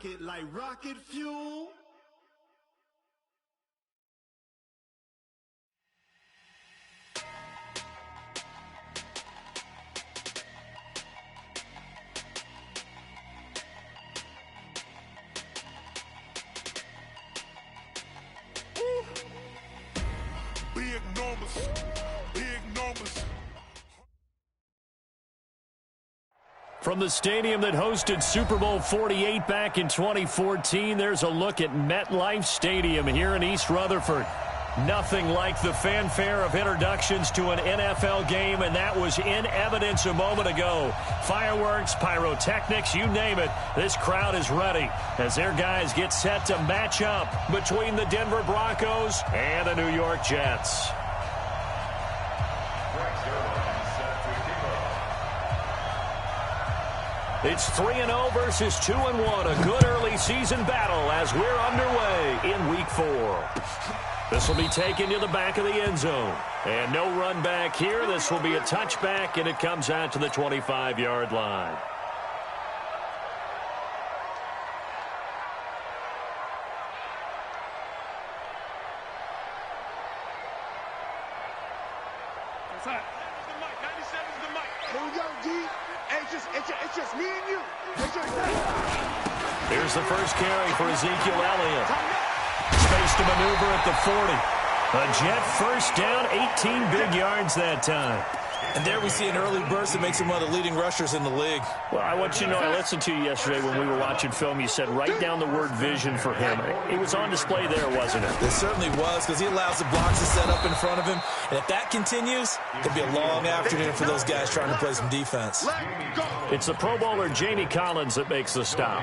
rocket like rocket fuel. From the stadium that hosted Super Bowl 48 back in 2014, there's a look at MetLife Stadium here in East Rutherford. Nothing like the fanfare of introductions to an NFL game, and that was in evidence a moment ago. Fireworks, pyrotechnics, you name it, this crowd is ready as their guys get set to match up between the Denver Broncos and the New York Jets. It's 3-0 versus 2-1. A good early season battle as we're underway in Week 4. This will be taken to the back of the end zone. And no run back here. This will be a touchback, and it comes out to the 25-yard line. Here's the first carry for Ezekiel Elliott. Space to maneuver at the 40. A Jet first down, 18 big yards that time. And there we see an early burst that makes him one of the leading rushers in the league. Well, I want you to know, I listened to you yesterday when we were watching film. You said write down the word vision for him. It was on display there, wasn't it? It certainly was, because he allows the blocks to set up in front of him. And if that continues, it'll be a long afternoon for those guys trying to play some defense. It's the Pro Bowler Jamie Collins that makes the stop.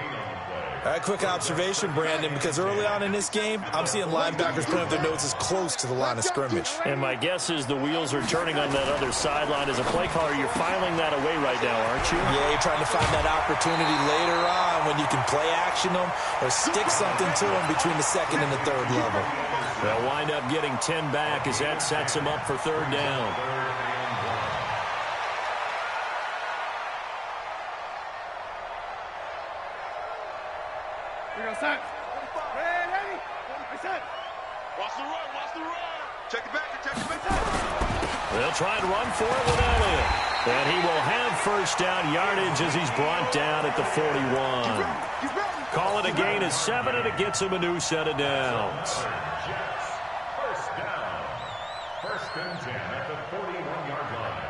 All right, quick observation, Brandon, because early on in this game, I'm seeing linebackers putting up their noses close to the line of scrimmage. And my guess is the wheels are turning on that other sideline. As a play caller, you're filing that away right now, aren't you? Yeah, you're trying to find that opportunity later on when you can play action them or stick something to them between the second and the third level. They'll wind up getting 10 back as that sets them up for third down. Set. Ready. Set. Watch the run. Watch the run. Check it back. Check it back. They'll try and run for it with Elliott. And he will have first down yardage as he's brought down at the 41. Call it a gain of 7, and it gets him a new set of downs. First down. First and 10 at the 41-yard line.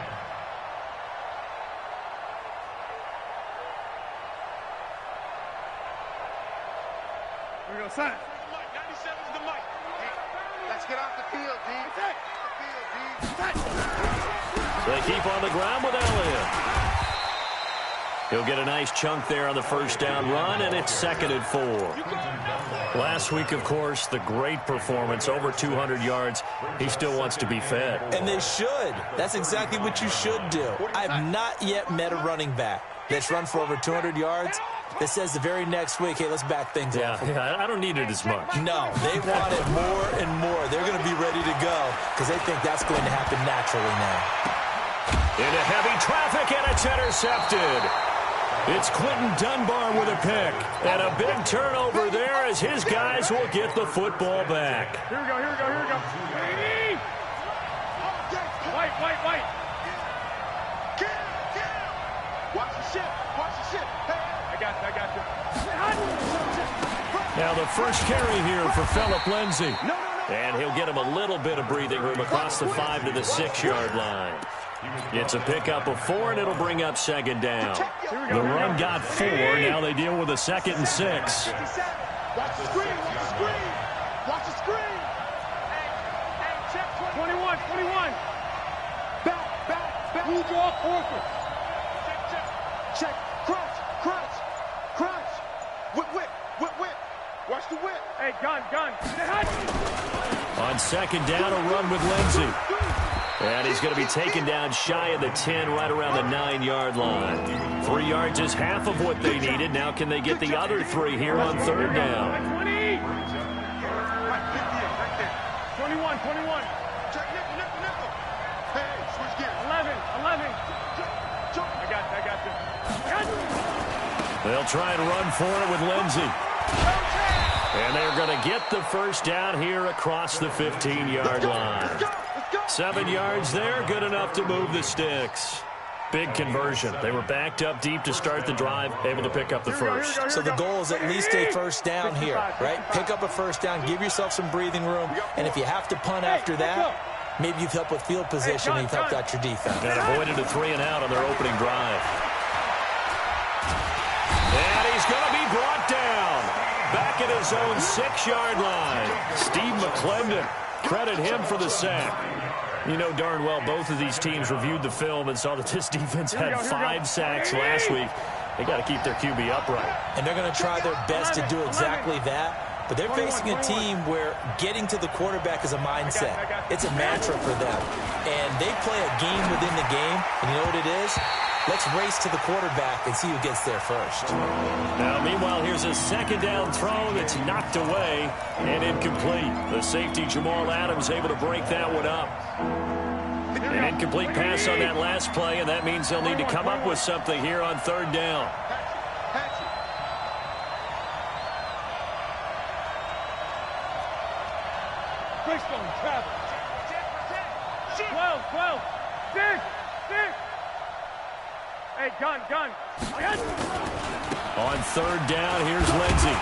Here we go, son. 97's the mic. Let's get off the field, D. They keep on the ground with Elliott. He'll get a nice chunk there on the first down run, and it's 2nd and 4. Last week, of course, the great performance, over 200 yards. He still wants to be fed. And they should. That's exactly what you should do. I have not yet met a running back that's run for over 200 yards that says the very next week, hey, let's back things up. Yeah, I don't need it as much. No, they want it more and more. They're going to be ready to go because they think that's going to happen naturally now. Into heavy traffic, and it's intercepted. It's Quentin Dunbar with a pick. And a big turnover there as his guys will get the football back. Here we go. White. Watch the ship. Hey, I got you. Now the first carry here for Phillip Lindsay. And he'll get him a little bit of breathing room across the 5 to the 6-yard line. It's a pickup of 4, and it'll bring up 2nd down. The run got 4. Now they deal with a 2nd and 6. Watch the screen. Hey, check 21. Back. Who draw forward? Check. Crunch. Whip. Watch the whip. Hey, gun. On 2nd down, a run with Lindsay. And he's going to be taken down shy of the 10, right around the 9-yard line. 3 yards is half of what they needed. Now can they get the other 3 here on 3rd down? 20. 21. Check nickel. Hey, switch gear. 11. I got you. They'll try and run for it with Lindsey. And they're going to get the first down here across the 15-yard line. 7 yards there, good enough to move the sticks. Big conversion. They were backed up deep to start the drive, able to pick up the first. So the goal is at least a first down here, right? Pick up a first down, give yourself some breathing room, and if you have to punt after that, maybe you've helped with field position and you've helped out your defense. And avoided a 3-and-out on their opening drive. And he's going to be brought down. Back at his own 6-yard line. Steve McClendon, credit him for the sack. You know darn well both of these teams reviewed the film and saw that this defense had 5 sacks last week. They got to keep their QB upright. And they're going to try their best to do exactly that. But they're facing a team where getting to the quarterback is a mindset. It's a mantra for them. And they play a game within the game. And you know what it is? Let's race to the quarterback and see who gets there first. Now, meanwhile, here's a second down throw that's knocked away and incomplete. The safety, Jamal Adams, able to break that one up. An incomplete pass on that last play, and that means they'll need to come up with something here on third down. Christone travel. 12. Dig. Hey, gun. On third down, here's Lindsey.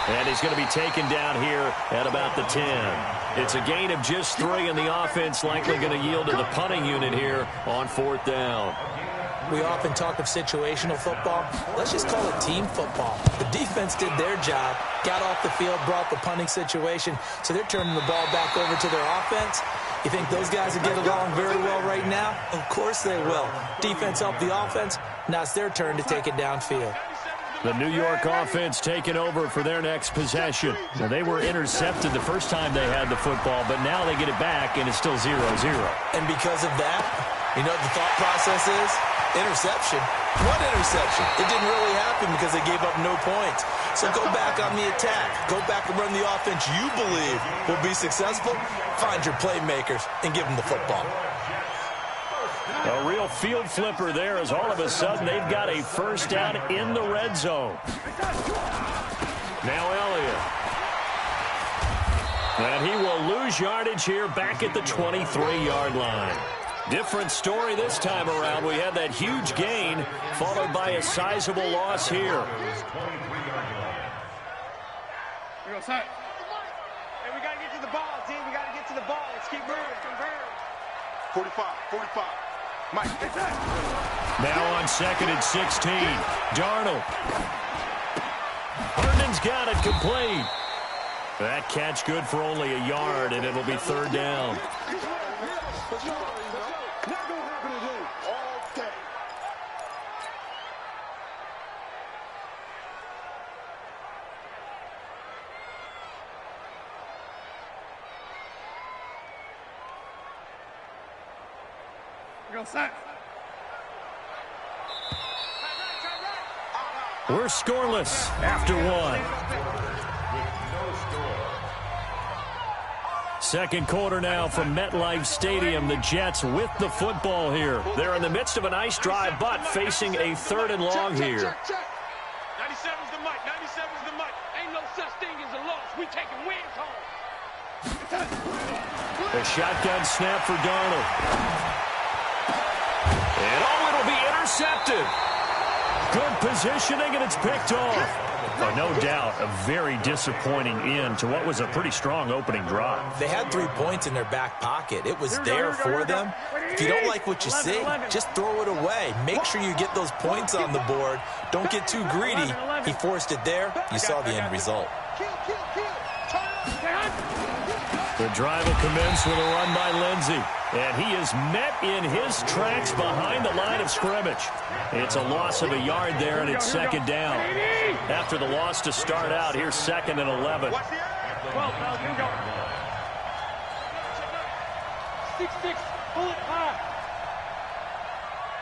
And he's going to be taken down here at about the 10. It's a gain of just 3, and the offense likely going to yield to the punting unit here on fourth down. We often talk of situational football. Let's just call it team football. The defense did their job, got off the field, brought the punting situation, so they're turning the ball back over to their offense. You think those guys will get along very well right now? Of course they will. Defense helped the offense. Now it's their turn to take it downfield. The New York offense taking over for their next possession. Now, they were intercepted the first time they had the football, but now they get it back, and it's still 0-0. And because of that, you know what the thought process is? Interception. What interception? It didn't really happen because they gave up no points. So go back on the attack. Go back and run the offense you believe will be successful. Find your playmakers and give them the football. A real field flipper there as all of a sudden they've got a first down in the red zone. Now Elliott. And he will lose yardage here back at the 23-yard line. Different story this time around. We had that huge gain followed by a sizable loss here. Hey, we got to get to the ball, team. We got to get to the ball. Let's keep moving. 45. Mike, get that. Now on second and 16. Darnold. Herndon's got it complete. That catch good for only a yard, and it'll be third down. We're scoreless after one. Second quarter now from MetLife Stadium. The Jets with the football here. They're in the midst of a nice drive, but facing a third and long here. 97's the mic. 97's the mic. Ain't no such thing as a loss. We taking wins home. A shotgun snap for Darnold. And it'll be intercepted. Good positioning, and it's picked off. No doubt a very disappointing end to what was a pretty strong opening drive. They had 3 points in their back pocket. It was there for them. If you don't like what you see, just throw it away. Make sure you get those points on the board. Don't get too greedy. He forced it there. You saw the end result. The drive will commence with a run by Lindsey. And he is met in his tracks behind the line of scrimmage. It's a loss of a yard there, and it's second down. After the loss to start out, here's second and 11. 12, here we go. 6-6, pull it high.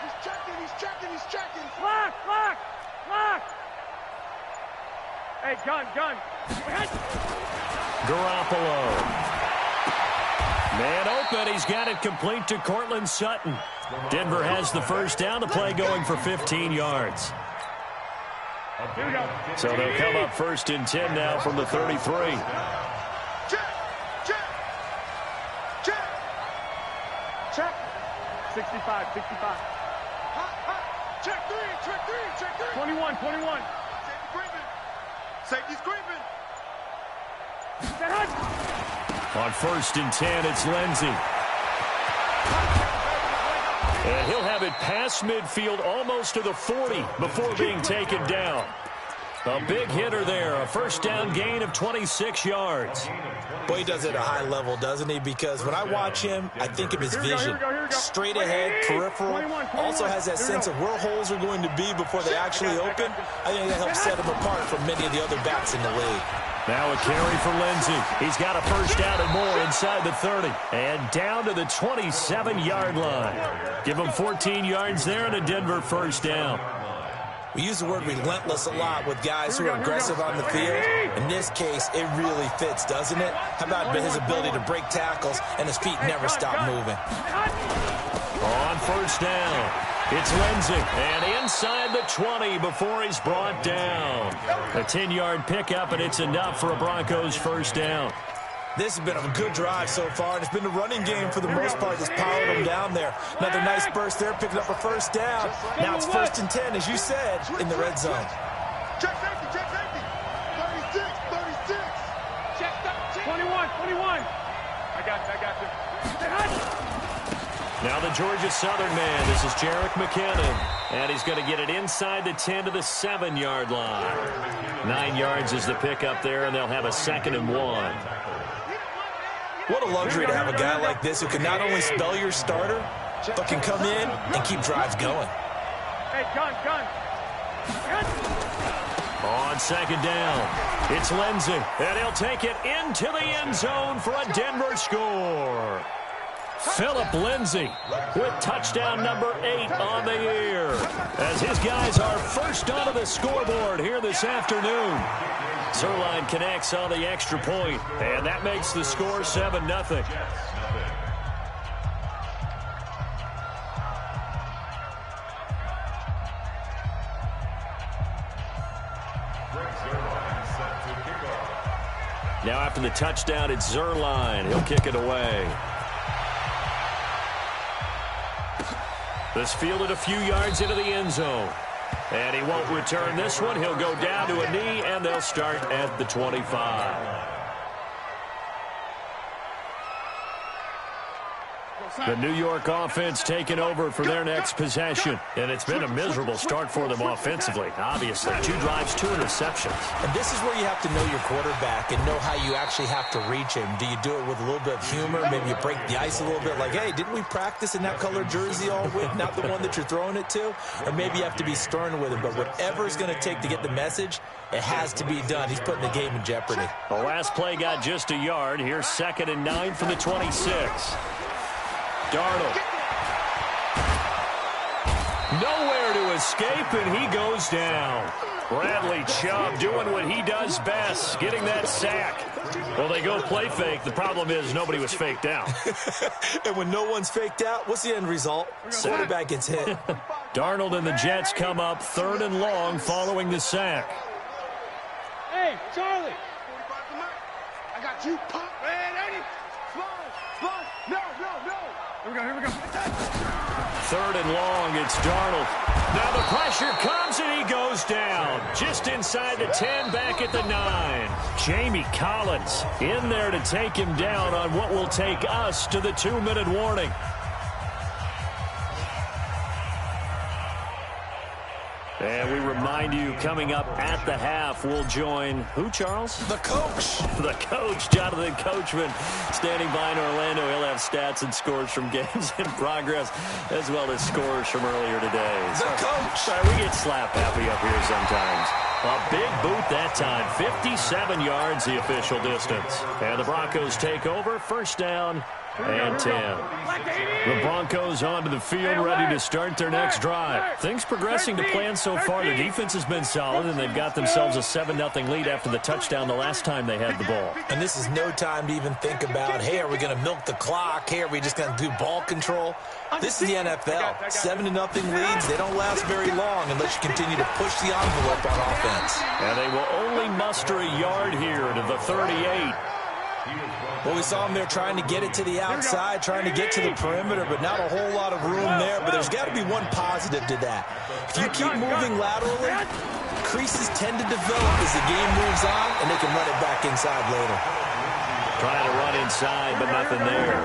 He's checking. Lock. Hey, gun. Garoppolo. Man open, he's got it complete to Cortland Sutton. Denver has the first down, the play going for 15 yards. So they'll come up 1st and 10 now from the 33. Check. 65. Check three. 21. Safety's creeping. On 1st and 10, it's Lindsey. And he'll have it past midfield almost to the 40 before being taken down. A big hitter there, a 1st down gain of 26 yards. Boy, he does it at a high level, doesn't he? Because when I watch him, I think of his vision. Straight ahead, peripheral. Also has that sense of where holes are going to be before they actually open. I think that helps set him apart from many of the other backs in the league. Now a carry for Lindsey. He's got a 1st down and more inside the 30. And down to the 27-yard line. Give him 14 yards there and a Denver 1st down. We use the word relentless a lot with guys who are aggressive on the field. In this case, it really fits, doesn't it? How about his ability to break tackles and his feet never stop moving? On 1st down, it's Lindsey. And inside the 20 before he's brought down. A 10-yard pickup, and it's enough for a Broncos 1st down. This has been a good drive so far, and it's been the running game for the most part that's powered them down there. Another nice burst there, picking up a 1st down. Now it's 1st and 10, as you said, in the red zone. Check safety. 36. Check 21. I got you. Now the Georgia Southern man. This is Jerick McKinnon. And he's going to get it inside the 10 to the 7-yard line. 9 yards is the pickup there, and they'll have a 2nd and 1. What a luxury to have a guy like this who can not only spell your starter, but can come in and keep drives going. Hey, gun. On 2nd down, it's Lindsey, and he'll take it into the end zone for a Denver score. Phillip Lindsey with touchdown number 8 on the year, as his guys are first onto the scoreboard here this afternoon. Zerline connects on the extra point, and that makes the score 7-0. Now after the touchdown, it's Zerline. He'll kick it away. This fielded a few yards into the end zone. And he won't return this one. He'll go down to a knee, and they'll start at the 25. The New York offense taking over for their next possession. And it's been a miserable start for them offensively, obviously. 2 drives, 2 interceptions. And this is where you have to know your quarterback and know how you actually have to reach him. Do you do it with a little bit of humor? Maybe you break the ice a little bit like, hey, didn't we practice in that color jersey all week, not the one that you're throwing it to? Or maybe you have to be stern with him. But whatever it's going to take to get the message, it has to be done. He's putting the game in jeopardy. The last play got just a yard. Here's 2nd and 9 from the 26. Darnold. Nowhere to escape, and he goes down. Bradley Chubb doing what he does best, getting that sack. Well, they go play fake. The problem is nobody was faked out. And when no one's faked out, what's the end result? Quarterback gets hit. Darnold and the Jets come up 3rd and long following the sack. Hey, Charlie. I got you, punk. Man, Eddie. Slide. No. Here we go. 3rd and long, it's Darnold. Now the pressure comes, and he goes down. Just inside the 10, back at the 9. Jamie Collins in there to take him down on what will take us to the 2-minute warning. And we remind you, coming up at the half, we'll join who, Charles? The coach. The coach, Jonathan Coachman, standing by in Orlando. He'll have stats and scores from games in progress, as well as scores from earlier today. The coach. Sorry, we get slap happy up here sometimes. A big boot that time. 57 yards, the official distance. And the Broncos take over. 1st down and 10. The Broncos onto the field, ready to start their next drive. Things progressing to plan so far. The defense has been solid, and they've got themselves a 7-0 lead after the touchdown the last time they had the ball. And this is no time to even think about, hey, are we going to milk the clock? Hey, are we just going to do ball control? This is the NFL. 7-0 leads, they don't last very long unless you continue to push the envelope on offense. And they will only muster a yard here to the 38. Well, we saw him there trying to get it to the outside, trying to get to the perimeter, but not a whole lot of room there. But there's got to be one positive to that. If you keep moving laterally, creases tend to develop as the game moves on, and they can run it back inside later. Trying to run inside, but nothing there.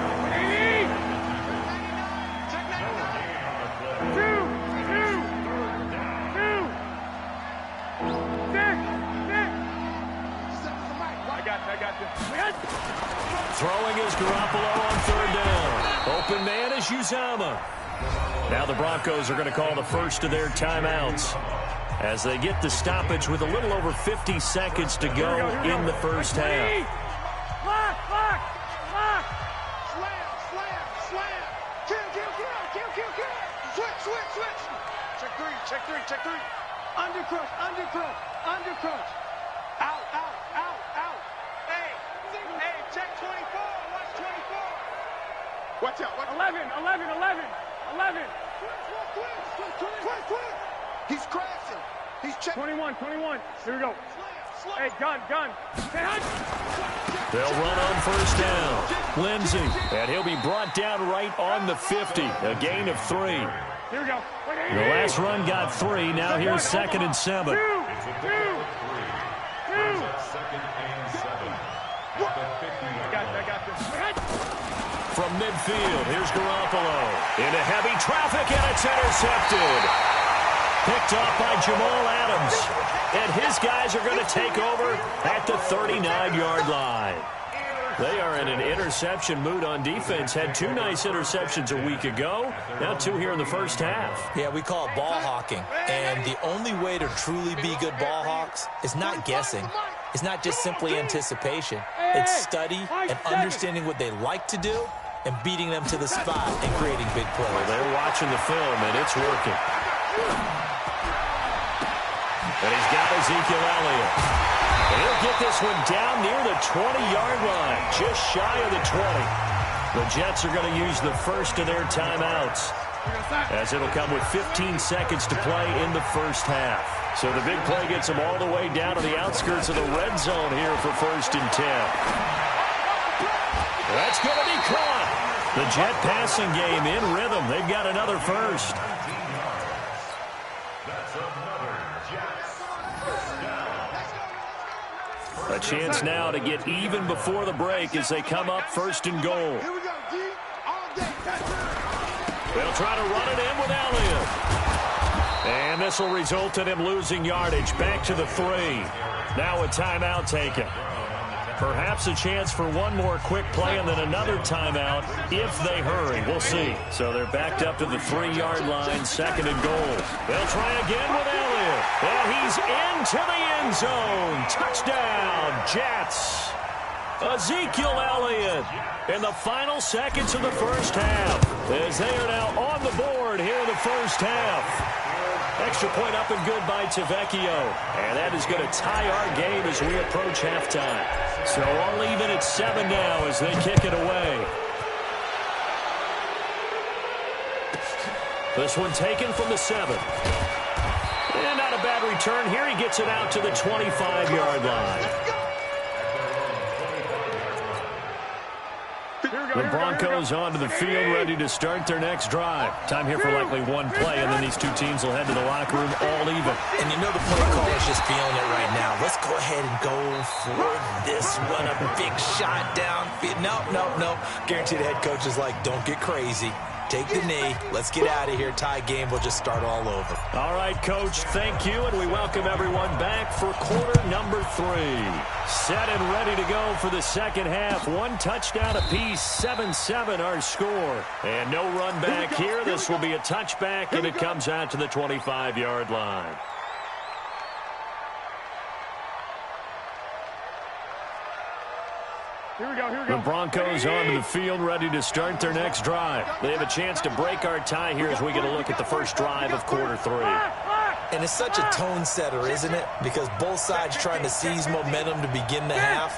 Throwing is Garoppolo on third down. Open man is Uzama. Now the Broncos are going to call the first of their timeouts as they get the stoppage with a little over 50 seconds to go in the first half. Check three. Undercrush. Out. Hey, check 24. Watch 24. Watch out. 11. Twist. He's crashing. He's checking. 21. Here we go. Hey, gun. They'll run on first down. Lindsey, and he'll be brought down right on the 50. A gain of 3. Here we go. The last run got 3. Now here's 2nd and 7. From midfield, here's Garoppolo. Into heavy traffic, and it's intercepted. Picked off by Jamal Adams. And his guys are going to take over at the 39-yard line. They are in an interception mood on defense. Had 2 nice interceptions a week ago. Now 2 here in the first half. Yeah, we call it ball hawking. And the only way to truly be good ball hawks is not guessing. It's not just simply anticipation. It's study and understanding what they like to do and beating them to the spot and creating big plays. Well, they're watching the film, and it's working. And he's got Ezekiel Elliott. And he'll get this one down near the 20-yard line, just shy of the 20. The Jets are going to use the first of their timeouts, as it'll come with 15 seconds to play in the first half. So the big play gets them all the way down to the outskirts of the red zone here for 1st and 10. That's going to be caught. The Jet passing game in rhythm. They've got another first. A chance now to get even before the break as they come up 1st and goal. They'll try to run it in with Elliott. And this will result in him losing yardage back to the 3. Now a timeout taken. Perhaps a chance for one more quick play and then another timeout if they hurry. We'll see. So they're backed up to the 3-yard line, 2nd and goal. They'll try again with Elliott. And he's into the end zone. Touchdown, Jets. Ezekiel Elliott in the final seconds of the first half, as they are now on the board here in the first half. Extra point up and good by Tavecchio. And that is going to tie our game as we approach halftime. So all even at 7 now as they kick it away. This one taken from the 7. And not a bad return here. He gets it out to the 25-yard line. The Broncos onto the field, ready to start their next drive. Time here for likely one play, and then these two teams will head to the locker room all even. And you know the play caller's just feeling it right now. Let's go ahead and go for this one. A big shot downfield. No. Guaranteed the head coach is like, don't get crazy. Take the knee. Let's get out of here. Tie game will just start all over. All right, Coach, thank you, and we welcome everyone back for quarter number 3. Set and ready to go for the second half. 1 touchdown apiece, 7-7 our score. And no run back here. This will be a touchback, and it comes out to the 25-yard line. The Broncos onto the field, ready to start their next drive. They have a chance to break our tie here as we get a look at the first drive of quarter 3. And it's such a tone setter, isn't it? Because both sides trying to seize momentum to begin the half.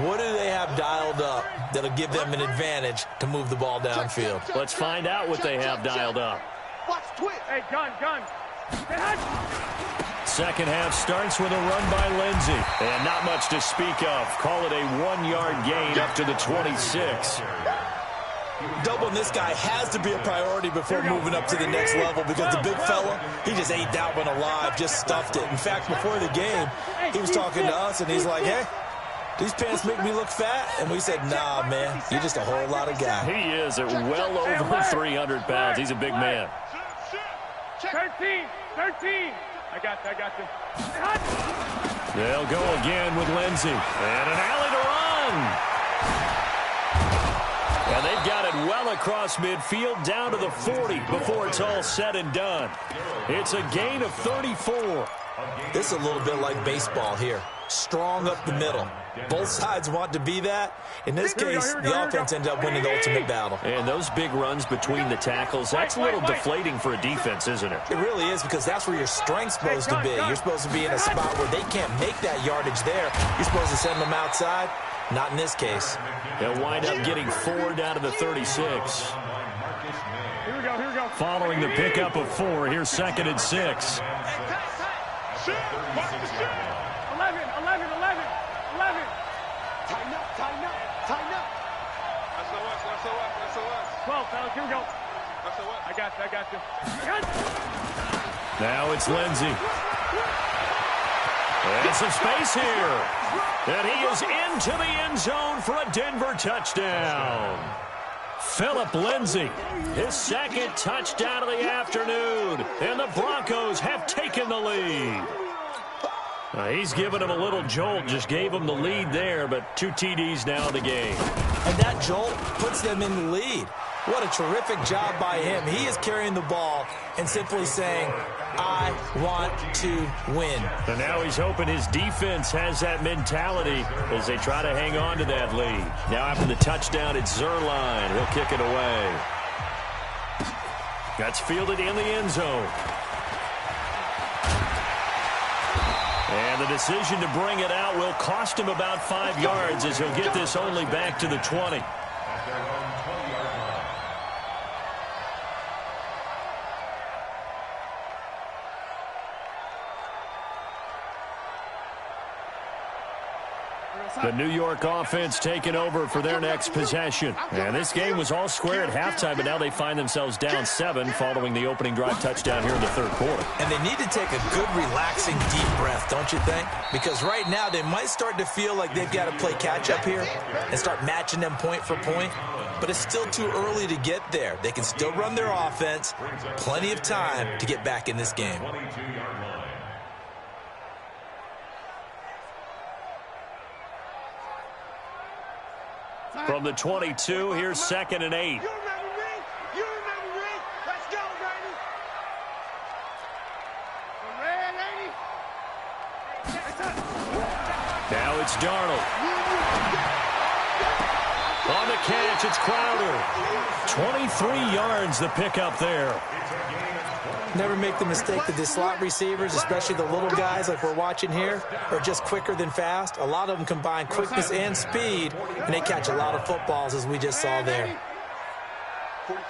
What do they have dialed up that'll give them an advantage to move the ball downfield? Let's find out what they have dialed up. Watch twitch. Hey, gun. Second half starts with a run by Lindsey. And not much to speak of. Call it a 1-yard gain up to the 26. Doubling this guy has to be a priority before moving up to the next level because the big fella, he just ate that one alive, just stuffed it. In fact, before the game, he was talking to us, and he's like, hey, these pants make me look fat? And we said, nah, man, you're just a whole lot of guy. He is at well over 300 pounds. He's a big man. 13. I got you. They'll go again with Lindsey. And an alley to run. And they've got it well across midfield down to the 40 before it's all said and done. It's a gain of 34. This is a little bit like baseball here. Strong up the middle. Both sides want to be that. In this case, the offense ended up winning the ultimate battle. And those big runs between the tackles, that's a little deflating for a defense, isn't it? It really is, because that's where your strength's supposed to be. You're supposed to be in a spot where they can't make that yardage there. You're supposed to send them outside. Not in this case. They'll wind up getting 4 down to the 36. Here we go. Following the pickup of 4, here's 2nd and 6. 11. Tighten up. SOS. 12, fellas, here we go. I got you. Now it's Lindsey. And some space here. And he is into the end zone for a Denver touchdown. Phillip Lindsey, his 2nd touchdown of the afternoon. And the Broncos have taken the lead. He's given him a little jolt, just gave him the lead there, but 2 TDs now in the game. And that jolt puts them in the lead. What a terrific job by him. He is carrying the ball and simply saying, I want to win. And now he's hoping his defense has that mentality as they try to hang on to that lead. Now after the touchdown, it's Zerline. He'll kick it away. That's fielded in the end zone. And the decision to bring it out will cost him about 5 yards as he'll get this only back to the 20. The New York offense taking over for their next possession. And this game was all square at halftime, but now they find themselves down 7 following the opening drive touchdown here in the 3rd quarter. And they need to take a good, relaxing, deep breath, don't you think? Because right now they might start to feel like they've got to play catch-up here and start matching them point for point. But it's still too early to get there. They can still run their offense. Plenty of time to get back in this game. From the 22, here's 2nd and 8. You remember me? Let's go, baby. The red lady. Now it's Darnold. On the catch, it's Crowder. 23 yards the pickup there. Never make the mistake that the slot receivers, especially the little guys like we're watching here, are just quicker than fast. A lot of them combine quickness and speed, and they catch a lot of footballs, as we just saw there. 45.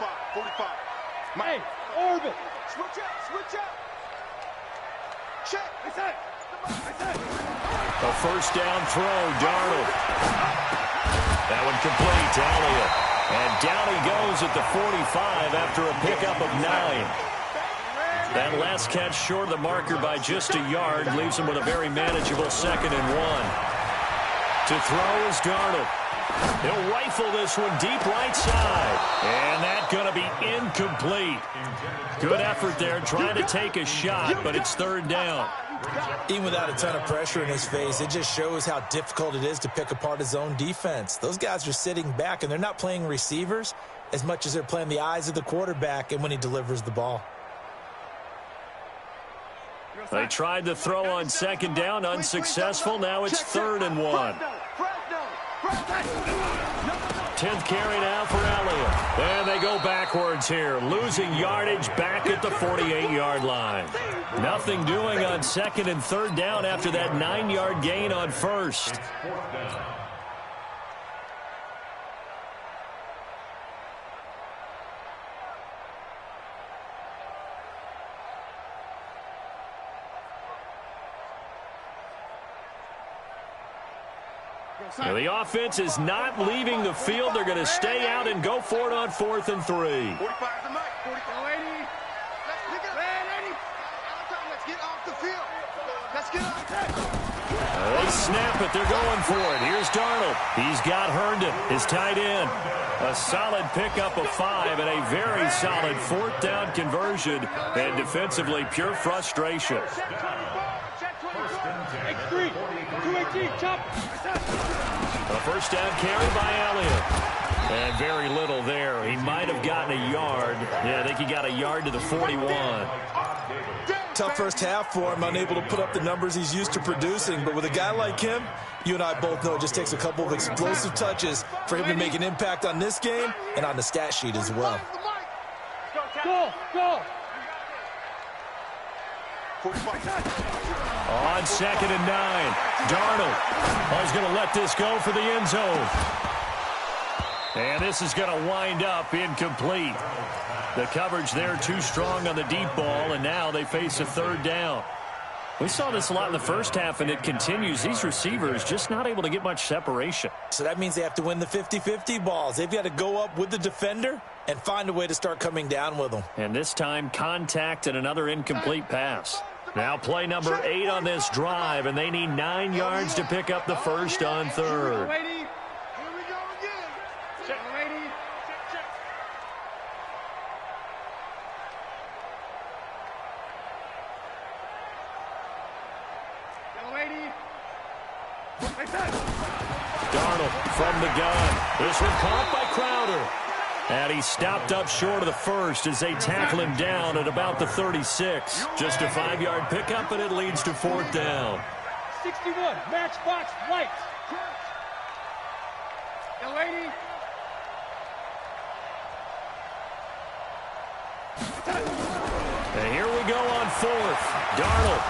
Hey, orbit. Switch up. Check. A first down throw, Darnold. That one complete to Elliott. And down he goes at the 45 after a pickup of 9. That last catch short of the marker by just a yard leaves him with a very manageable 2nd and 1. To throw is Darnold. He'll rifle this one deep right side. And that's going to be incomplete. Good effort there trying to take a shot, but it's 3rd down. Even without a ton of pressure in his face, it just shows how difficult it is to pick apart his own defense. Those guys are sitting back, and they're not playing receivers as much as they're playing the eyes of the quarterback and when he delivers the ball. They tried to throw on 2nd down, unsuccessful. Now it's 3rd and 1. 10th carry now for Elliott. And they go backwards here, losing yardage back at the 48-yard line. Nothing doing on 2nd and 3rd down after that 9-yard gain on 1st. Now the offense is not leaving the field. They're going to stay out and go for it on 4th and 3. 45 to Mike. 40 to Lady. Let's get off the field. Let's get off the field. They snap it. They're going for it. Here's Darnold. He's got Herndon, his tight end. A solid pickup of 5 and a very solid 4th down conversion. And defensively, pure frustration. X3. 218. Chop. A first down carry by Elliott. And very little there. He might have gotten a yard. Yeah, I think he got a yard to the 41. Tough first half for him, unable to put up the numbers he's used to producing. But with a guy like him, you and I both know it just takes a couple of explosive touches for him to make an impact on this game and on the stat sheet as well. Go. On 2nd and 9, Darnold is going to let this go for the end zone. And this is going to wind up incomplete. The coverage there too strong on the deep ball, and now they face a 3rd down. We saw this a lot in the first half, and it continues. These receivers just not able to get much separation. So that means they have to win the 50-50 balls. They've got to go up with the defender and find a way to start coming down with them. And this time, contact and another incomplete pass. Now play number 8 on this drive, and they need 9 yards to pick up the first on 3rd. Here we go again. Check, lady. Check. Young lady. Darnold from the gun. This one caught by Crowder. And he stopped up short of the first as they tackle him down at about the 36. Just a 5-yard pickup, and it leads to 4th down. 61, matchbox lights. Young lady. And here we go on 4th. Darnold.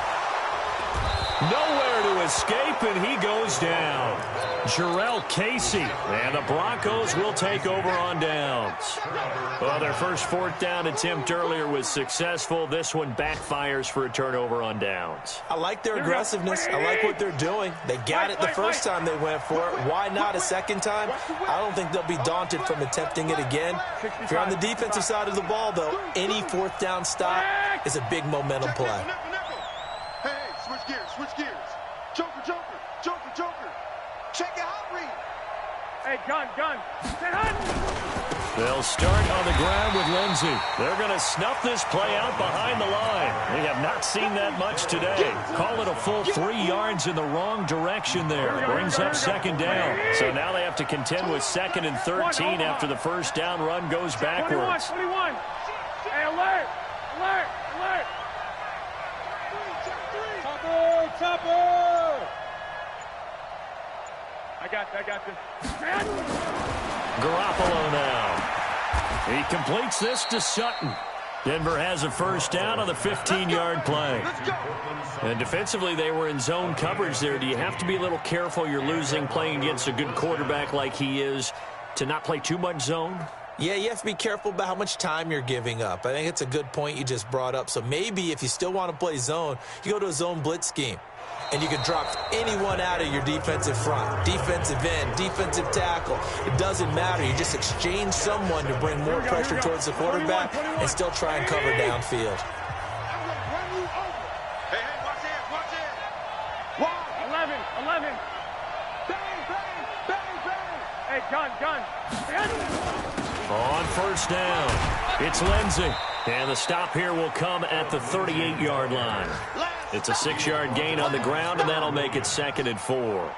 Nowhere to escape, and he goes down. Jarrell Casey, and the Broncos will take over on downs. Well, their first 4th down attempt earlier was successful. This one backfires for a turnover on downs. I like their aggressiveness. I like what they're doing. They got it the first time they went for it. Why not a second time? I don't think they'll be daunted from attempting it again. If you're on the defensive side of the ball, though, any 4th down stop is a big momentum play. Hey, switch gears. Joker. Check your hot read. Hey, gun. They'll start on the ground with Lindsey. They're going to snuff this play out behind the line. They have not seen that much today. Call it a full 3 yards in the wrong direction there. Brings up 2nd down. So now they have to contend with 2nd and 13 after the first down run goes backwards. 21. Hey, alert. Topper. I got this. Garoppolo now. He completes this to Sutton. Denver has a first down on the 15-yard play. And defensively, they were in zone coverage there. Do you have to be a little careful? You're losing playing against a good quarterback like he is to not play too much zone? Yeah, you have to be careful about how much time you're giving up. I think it's a good point you just brought up. So maybe if you still want to play zone, you go to a zone blitz scheme. And you can drop anyone out of your defensive front, defensive end, defensive tackle. It doesn't matter. You just exchange someone to bring more pressure towards the quarterback and still try and cover downfield. Hey, watch it. 11. Bang. Hey, gun. On first down, it's Lindsey. And the stop here will come at the 38-yard line. It's a 6-yard gain on the ground, and that'll make it 2nd and 4.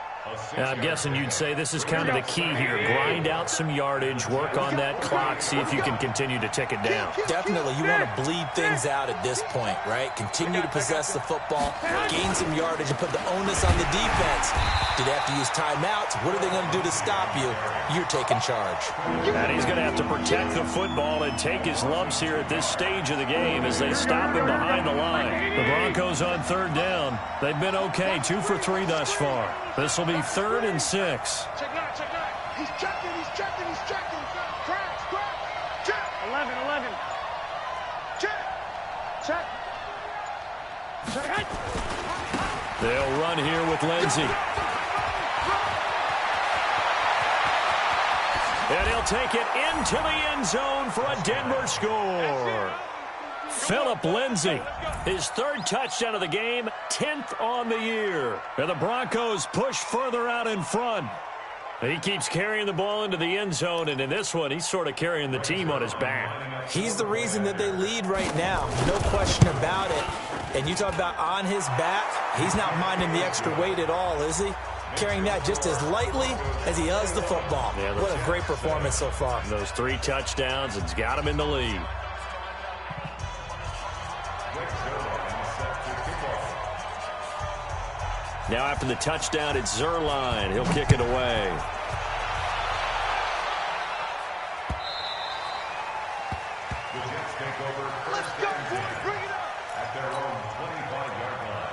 I'm guessing you'd say this is kind of the key here. Grind out some yardage, work on that clock, see if you can continue to tick it down. Definitely, you want to bleed things out at this point, right? Continue to possess the football, gain some yardage, and put the onus on the defense. Do they have to use timeouts? What are they going to do to stop you? You're taking charge. And he's going to have to protect the football and take his lumps here at this stage of the game as they stop him behind the line. The Broncos on third down. They've been okay, 2 for 3 thus far. This will be 3rd and 6. Check it out, check it out. He's checking. Crash. Check. 11. Check. They'll run here with Lindsey. And he'll take it into the end zone for a Denver score. Phillip Lindsay, his 3rd touchdown of the game, 10th on the year. And the Broncos push further out in front. He keeps carrying the ball into the end zone, and in this one, he's sort of carrying the team on his back. He's the reason that they lead right now, no question about it. And you talk about on his back, he's not minding the extra weight at all, is he? Carrying that just as lightly as he does the football. Yeah, what a great performance so far. Those 3 touchdowns, it's got him in the lead. Now after the touchdown, it's Zerline. He'll kick it away. Let's go, boys. Bring it up. At their own 25-yard line.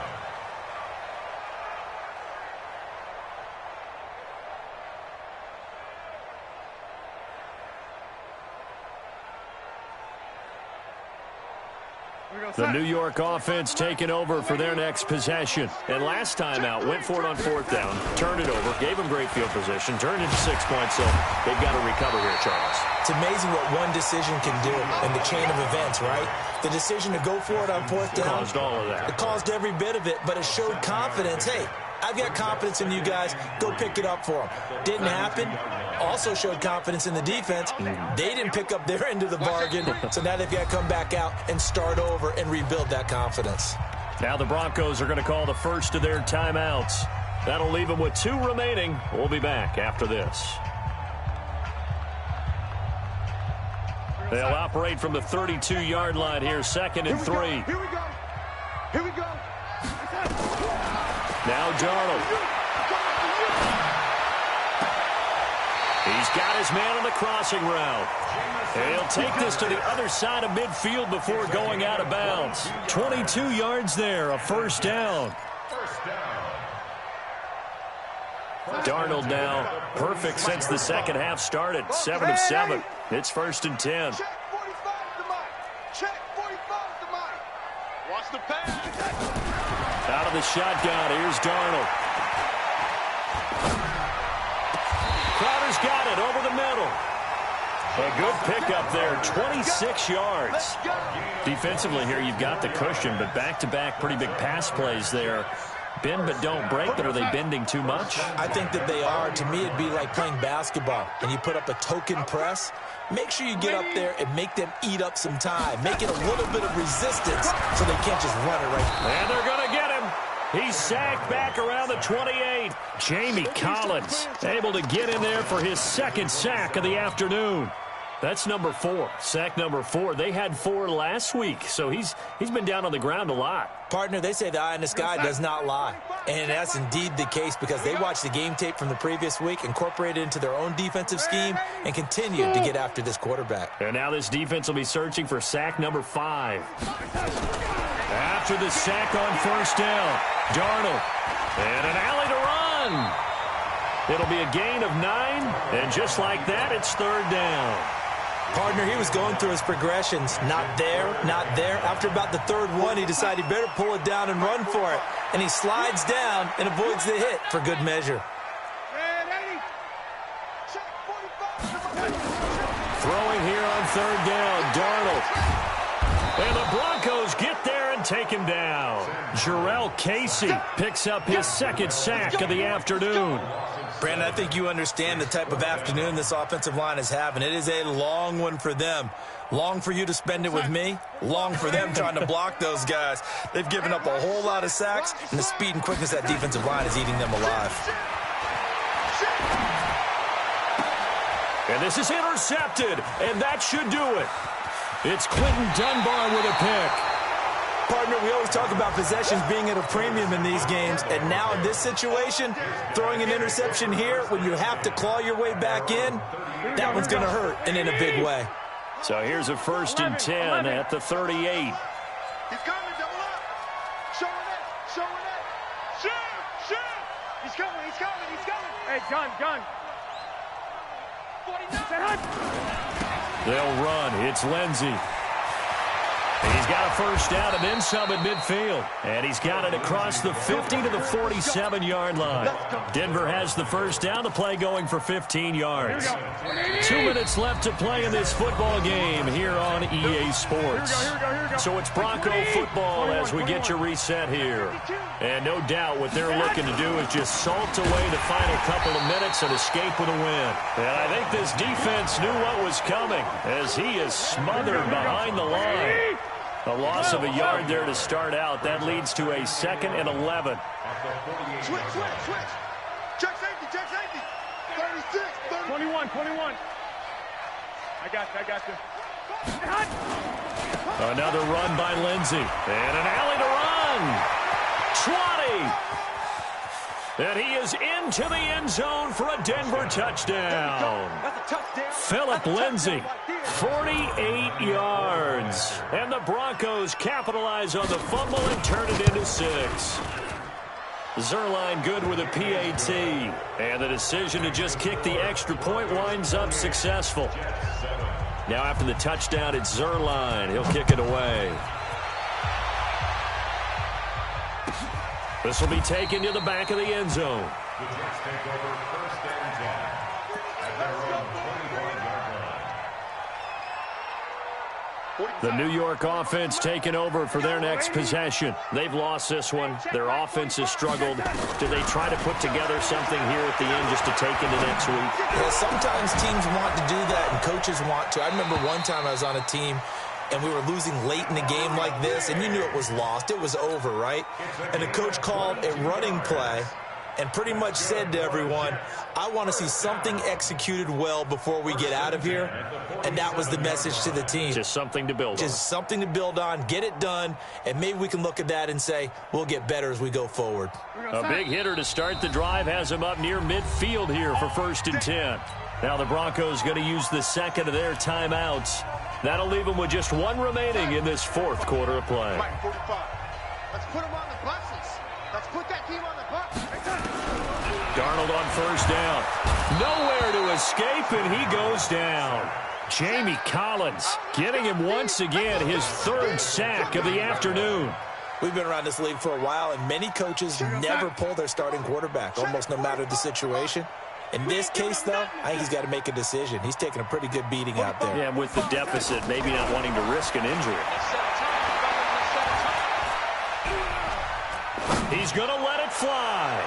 The New York offense taking over for their next possession. And last time out, went for it on 4th down, turned it over, gave them great field position, turned into 6 points, so they've got to recover here, Charles. It's amazing what one decision can do in the chain of events, right? The decision to go for it on 4th down. Caused all of that. It caused every bit of it, but it showed confidence. Hey, I've got confidence in you guys. Go pick it up for them. Didn't happen. Also showed confidence in the defense. They didn't pick up their end of the bargain, so now they've got to come back out and start over and rebuild that confidence. Now the Broncos are going to call the first of their timeouts. That'll leave them with 2 remaining. We'll be back after this. They'll operate from the 32-yard line here, 2nd and 3. Here we go. Now Darnold. He's got his man on the crossing route. He'll take this to the other side of midfield before going out of bounds. 22 yards there, a 1st down. Darnold now perfect since the second half started. 7 of 7. It's 1st and 10. Check 45 to Mike. Check 45 to Mike. Watch the pass. Out of the shotgun, here's Darnold. Crowder's got it over the middle. A good pickup there, 26 yards. Defensively here, you've got the cushion, but back-to-back pretty big pass plays there. Bend but don't break, but are they bending too much? I think that they are. To me, it'd be like playing basketball, and you put up a token press. Make sure you get up there and make them eat up some time. Make it a little bit of resistance so they can't just run it right. And they're going to get him. He's sacked back around the 28. Jamie Collins able to get in there for his 2nd sack of the afternoon. That's number 4, sack number 4. They had 4 last week, so he's been down on the ground a lot. Partner, they say the eye in the sky does not lie. And that's indeed the case because they watched the game tape from the previous week, incorporated it into their own defensive scheme, and continued to get after this quarterback. And now this defense will be searching for sack number 5. After the sack on 1st down, Darnold. And an alley to run. It'll be a gain of 9, and just like that, it's 3rd down. Partner, he was going through his progressions. Not there, not there. After about the 3rd one, he decided he better pull it down and run for it. And he slides down and avoids the hit for good measure. Throwing here on 3rd down, Darnold. And the Broncos get there and take him down. Jarrell Casey picks up his 2nd sack of the afternoon. Brandon, I think you understand the type of afternoon this offensive line is having. It is a long one for them. Long for you to spend it with me. Long for them trying to block those guys. They've given up a whole lot of sacks, and the speed and quickness of that defensive line is eating them alive. And this is intercepted, and that should do it. It's Quentin Dunbar with a pick. Partner, we always talk about possessions being at a premium in these games, and now in this situation, throwing an interception here when you have to claw your way back in, that one's going to hurt, and in a big way. So here's a 1st and 10 at the 38. He's coming, double up. Showing it, showing it. Shoot, shoot. He's coming, he's coming, he's coming. Hey, gun. 49. They'll run. It's Lindsey. He's got a 1st down and then some at midfield. And he's got it across the 50 to the 47-yard line. Denver has the 1st down. The play going for 15 yards. 2 minutes left to play in this football game here on EA Sports. So it's Bronco football as we get you reset here. And no doubt what they're looking to do is just salt away the final couple of minutes and escape with a win. And I think this defense knew what was coming as he is smothered behind the line. A loss of a yard there to start out. That leads to a 2nd and 11. Switch. Check safety. 36, 21. I got you. Another run by Lindsey. And an alley to run. 20. And he is into the end zone for a Denver touchdown. Philip Lindsey, 48 yards. And the Broncos capitalize on the fumble and turn it into 6. Zerline good with a PAT. And the decision to just kick the extra point winds up successful. Now after the touchdown, it's Zerline. He'll kick it away. This will be taken to the back of the end zone. The Jets take over 1st and 10 at their own 21-yard line. The New York offense taking over for their next possession. They've lost this one. Their offense has struggled. Do they try to put together something here at the end just to take into next week? Yeah, sometimes teams want to do that and coaches want to. I remember one time I was on a team and we were losing late in the game like this, and you knew it was lost. It was over, right? And the coach called a running play and pretty much said to everyone, I want to see something executed well before we get out of here. And that was the message to the team. Just something to build on. Just something to build on, get it done, and maybe we can look at that and say, we'll get better as we go forward. A big hitter to start the drive has him up near midfield here for 1st and 10. Now the Broncos going to use the 2nd of their timeouts. That'll leave them with just 1 remaining in this 4th quarter of play. Mike, 45. Let's put them on the buses. Let's put that team on the bus. Darnold on 1st down. Nowhere to escape, and he goes down. Jamie Collins getting him once again his 3rd sack of the afternoon. We've been around this league for a while, and many coaches never pull their starting quarterback, almost no matter the situation. In this case, though, I think he's got to make a decision. He's taking a pretty good beating out there. Yeah, with the deficit, maybe not wanting to risk an injury. He's going to let it fly.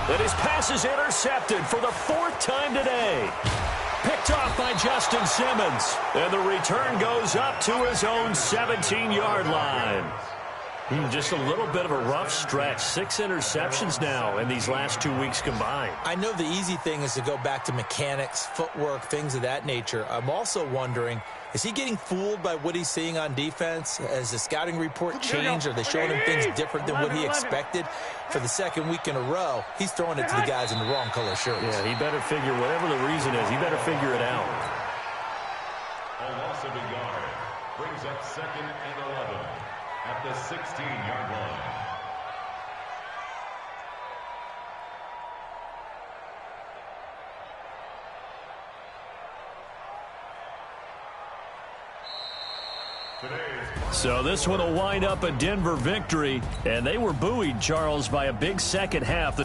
And his pass is intercepted for the 4th time today. Picked off by Justin Simmons. And the return goes up to his own 17-yard line. Just a little bit of a rough stretch. 6 interceptions now in these last 2 weeks combined. I know the easy thing is to go back to mechanics, footwork, things of that nature. I'm also wondering, is he getting fooled by what he's seeing on defense? Has the scouting report changed? Are they showing him things different than what he expected? For the 2nd week in a row, he's throwing it to the guys in the wrong color shirts. Yeah, he better figure, whatever the reason is, he better figure it out. A loss of a yard brings up 2nd and 11 at the 16-yard line. So this one will wind up a Denver victory, and they were buoyed, Charles, by a big second half.